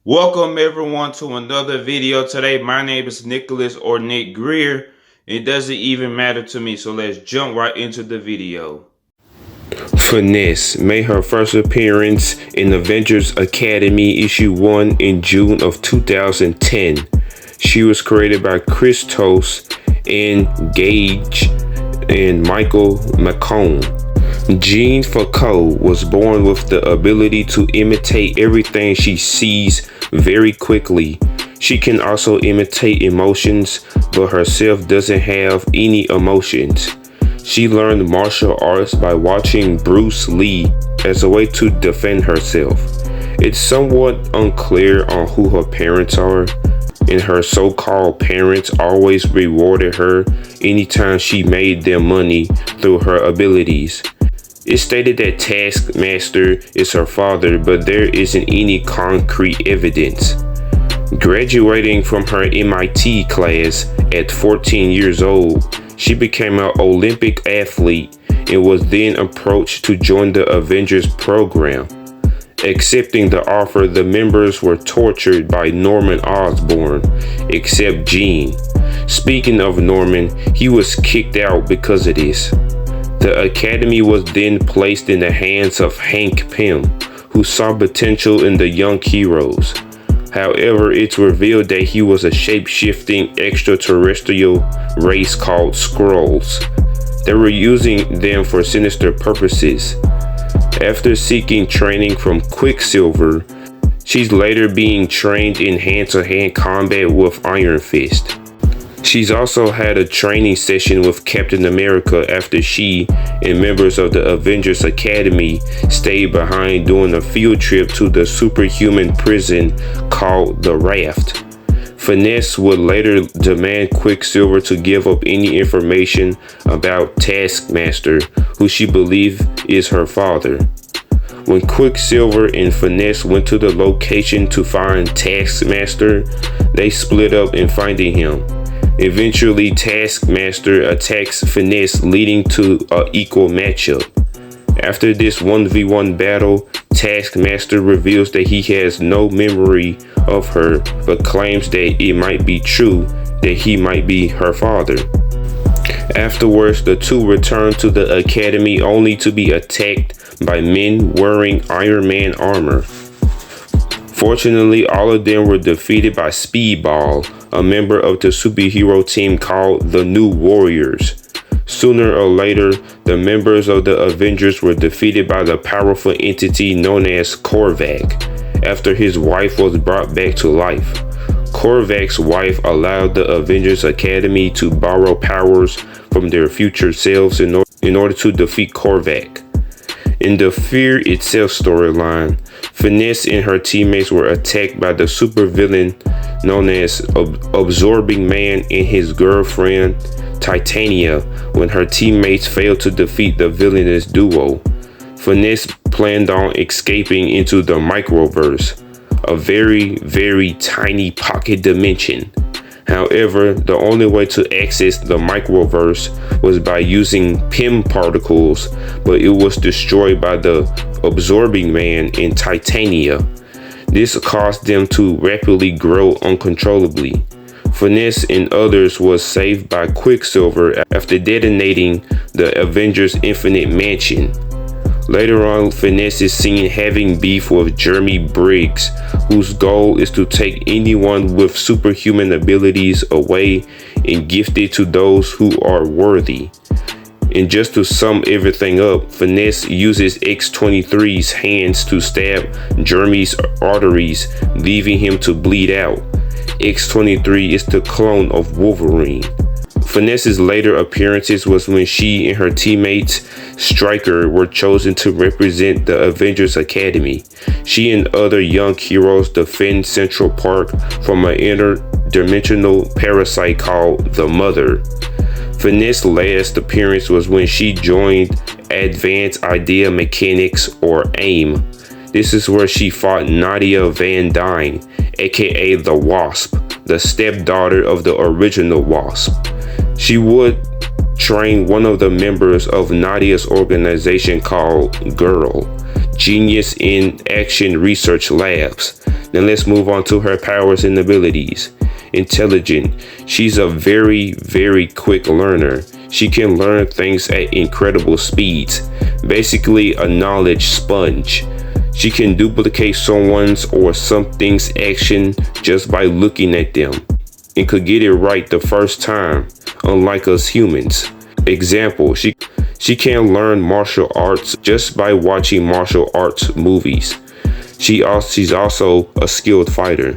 Welcome everyone to another video today. My name is Nicholas or Nick Greer. It doesn't even matter to me, so let's jump right into the video. Finesse made her first appearance in Avengers Academy issue 1 in June of 2010. She was created by Chris Tost and Gage and Michael McCone. Jean Foucault was born with the ability to imitate everything she sees very quickly. She can also imitate emotions, but herself doesn't have any emotions. She learned martial arts by watching Bruce Lee as a way to defend herself. It's somewhat unclear on who her parents are, and her so-called parents always rewarded her anytime she made them money through her abilities. It's stated that Taskmaster is her father, but there isn't any concrete evidence. Graduating from her MIT class at 14 years old, she became an Olympic athlete and was then approached to join the Avengers program. Accepting the offer, the members were tortured by Norman Osborn, except Jean. Speaking of Norman, he was kicked out because of this. The Academy was then placed in the hands of Hank Pym, who saw potential in the young heroes. However, it's revealed that he was a shape-shifting extraterrestrial race called Skrulls. They were using them for sinister purposes. After seeking training from Quicksilver, she's later being trained in hand-to-hand combat with Iron Fist. She's also had a training session with Captain America after she and members of the Avengers Academy stayed behind during a field trip to the superhuman prison called the Raft. Finesse would later demand Quicksilver to give up any information about Taskmaster, who she believes is her father. When Quicksilver and Finesse went to the location to find Taskmaster, they split up in finding him. Eventually, Taskmaster attacks Finesse, leading to an equal matchup. After this 1v1 battle, Taskmaster reveals that he has no memory of her, but claims that it might be true that he might be her father. Afterwards, the two return to the Academy only to be attacked by men wearing Iron Man armor. Fortunately, all of them were defeated by SPEEDBALL, a member of the superhero team called the New Warriors. Sooner or later, the members of the Avengers were defeated by the powerful entity known as KORVAC, after his wife was brought back to life. KORVAC's wife allowed the Avengers Academy to borrow powers from their future selves in order to defeat KORVAC. In the Fear Itself storyline, Finesse and her teammates were attacked by the supervillain known as Absorbing Man and his girlfriend Titania when her teammates failed to defeat the villainous duo. Finesse planned on escaping into the microverse, a very, very tiny pocket dimension. However, the only way to access the microverse was by using Pym particles, but it was destroyed by the Absorbing Man in Titania. This caused them to rapidly grow uncontrollably. Finesse and others was saved by Quicksilver after detonating the Avengers Infinite Mansion. Later on, Finesse is seen having beef with Jeremy Briggs, whose goal is to take anyone with superhuman abilities away and gift it to those who are worthy. And just to sum everything up, Finesse uses X-23's hands to stab Jeremy's arteries, leaving him to bleed out. X-23 is the clone of Wolverine. Finesse's later appearances was when she and her teammates Stryker were chosen to represent the Avengers Academy. She and other young heroes defend Central Park from an interdimensional parasite called the Mother. Finesse's last appearance was when she joined Advanced Idea Mechanics, or AIM. This is where she fought NADIA Van Dyne, aka the Wasp, the stepdaughter of the original Wasp. She would train one of the members of NADIA's organization called GIRL, Genius in Action Research Labs. Now let's move on to her powers and abilities. Intelligent. She's a very, very quick learner. She can learn things at incredible speeds. Basically a knowledge sponge. She can duplicate someone's or something's action just by looking at them, and could get it right the first time, unlike us humans. Example, she can learn martial arts just by watching martial arts movies. She's also a skilled fighter.